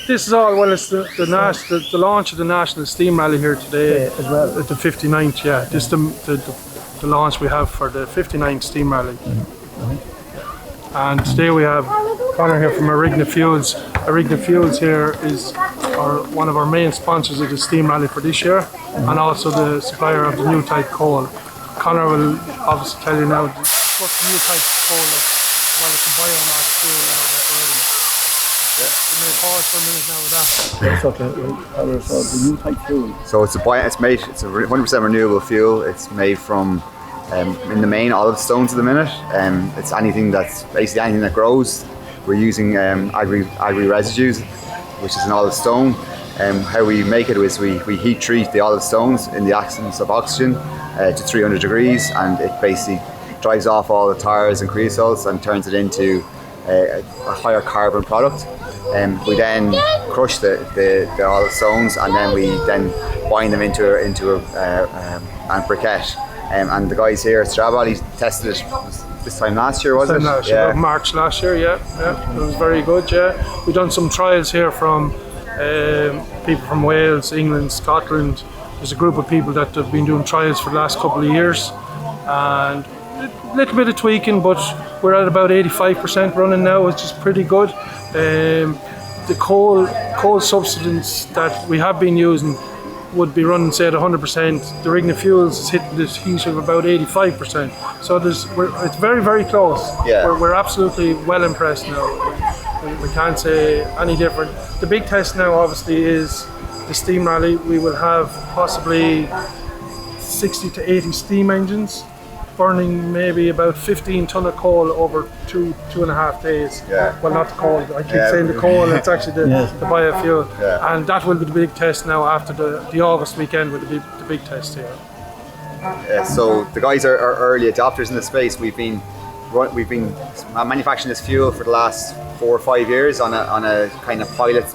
This is all, well, it's the launch of the National Steam Rally here today as well. At the 59th, yeah. This is the launch we have for the 59th Steam Rally. And today we have Conor here from Arigna Fuels. Arigna Fuels here is one of our main sponsors of the Steam Rally for this year, and also the supplier of the new type coal. Conor will obviously tell you now what's the new type of coal, well, it's a biomass fuel now that we're in. You may pause for a minute now with that. So the new type fuel. So it's a 100% renewable fuel. It's made from in the main olive stones at the minute. It's basically anything that grows. We're using agri residues, which is an olive stone. How we make it is we heat treat the olive stones in the absence of oxygen to 300 degrees, and it basically dries off all the tars and creosotes and turns it into a higher carbon product. We then crush the olive stones, and then we bind them into a briquette. And the guys here at Stradbally tested it this time last year, wasn't it? Yeah. March last year, yeah. It was very good, yeah. We've done some trials here from people from Wales, England, Scotland. There's a group of people that have been doing trials for the last couple of years, and a little bit of tweaking, but we're at about 85% running now, which is pretty good. The coal substance that we have been using would be running, say, at 100%. The Arigna Fuels is hitting this heat of about 85%. So it's very, very close. Yeah. We're absolutely well impressed now. We can't say any different. The big test now, obviously, is the Steam Rally. We will have possibly 60 to 80 steam engines burning maybe about 15 ton of coal over two and a half days. Yeah. Well, not the coal, I keep saying the coal, it's actually the biofuel. Yeah. And that will be the big test now after the August weekend will be the big test here. So the guys are early adopters in the space. We've been manufacturing this fuel for the last 4 or 5 years on a kind of pilot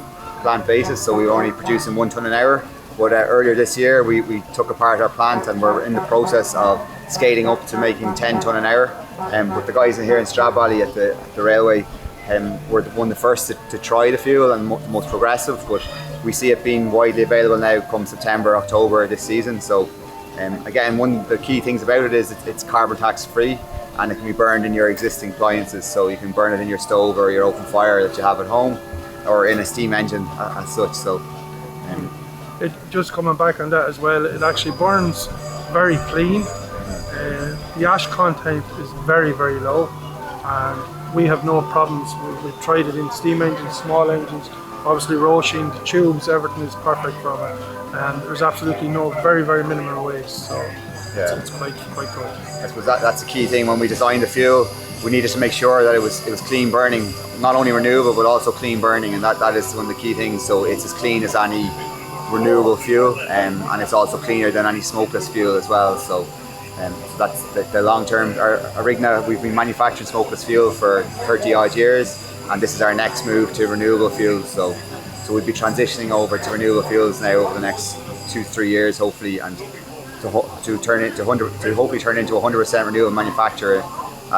plant basis, so we were only producing 1 ton an hour. But earlier this year we took apart our plant, and we're in the process of scaling up to making 10 ton an hour. But the guys in here in Stradbally at the railway were one of the first to try the fuel and most progressive, but we see it being widely available now come September, October this season. So again, one of the key things about it is it's carbon tax free, and it can be burned in your existing appliances, so you can burn it in your stove or your open fire that you have at home, or in a steam engine as such. So it just coming back on that as well, it actually burns very clean. The ash content is very, very low, and we have no problems. We've tried it in steam engines, small engines, obviously Roisin, the tubes, everything is perfect from it, and there's absolutely no very, very minimal waste, so it's quite good. I suppose that's the key thing. When we designed the fuel, we needed to make sure that it was clean burning, not only renewable but also clean burning, and that is one of the key things. So it's as clean as any renewable fuel, and it's also cleaner than any smokeless fuel as well. So that's the long term. Arigna, we've been manufacturing smokeless fuel for 30 odd years, and this is our next move to renewable fuels. So we'll be transitioning over to renewable fuels now over the next 2-3 years, hopefully, and to hopefully turn into 100% renewable manufacturer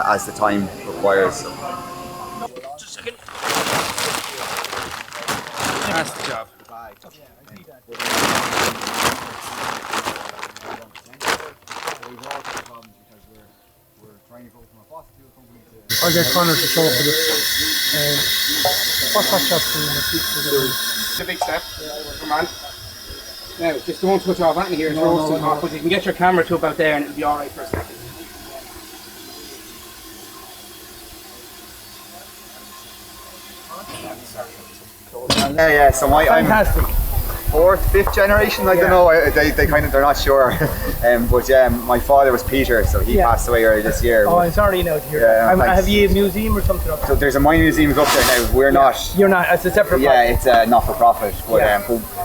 as the time requires. Just a second. That's the job. I'll get Conor to show up for this. What's that chap doing? It's a big step. Come on. Now, just don't switch off anything here. It's roasting hot, but you can get your camera to about there and it'll be alright for a second. Yeah. So I'm Fantastic. 4th, 5th generation. I don't know. They're not sure. But my father was Peter, so he passed away earlier this year. Oh, I'm sorry now to hear that. Have you a museum or something up there? So there's a mining museum up there now. We're not. You're not. It's a separate. Yeah, it's not for profit. But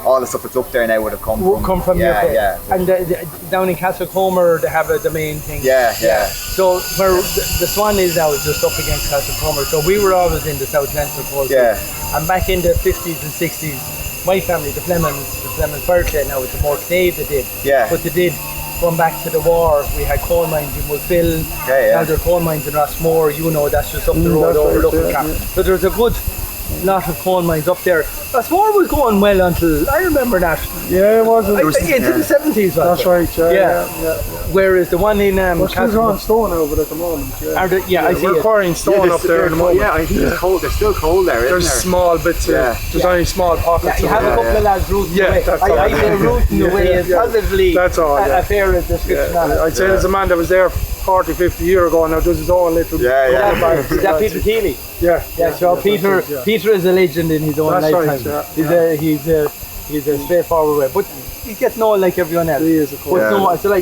all the stuff that's up there now would have come from your place. Yeah. And down in Castle Comer, they have the main thing. Yeah. So where the Swan is now is just up against Castle Comer. So we were always in the South Leinster coast. Yeah. And back in the 50s and 60s, my family, the Flemings birthday now, it's a more Dave that did. Yeah. But they did, going back to the war, we had coal mines in Woodville, now there are coal mines in Rossmore, you know, that's just up the road overlooking Cap. So there's a good lot of coal mines up there. Rossmore was going well until, I remember that. Yeah, it was. Into the 70s, That's right, yeah. Whereas the one in We're still on stone over at the moment. Yeah, I see we're it. quarrying stone up there at the moment. Yeah, I think it's cold. There's still cold there, There's isn't small bits. There's only small pockets. You have a couple of lads rooting away. that's all. I say rooting away is positively That's all, a fair description of it. I'd say there's a man that was there 40, 50 years ago now does his own little... Is that Peter Keeley? Yeah. So Peter is a legend in his own lifetime. Right, He's a straightforward way. But he gets known like everyone else. He is, of course. But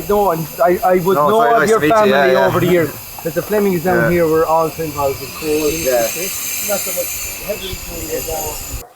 no, I would know of nice your to meet you, family over the years. That the Flemings down here were also involved in coal. Yeah. Not so much heavily coal.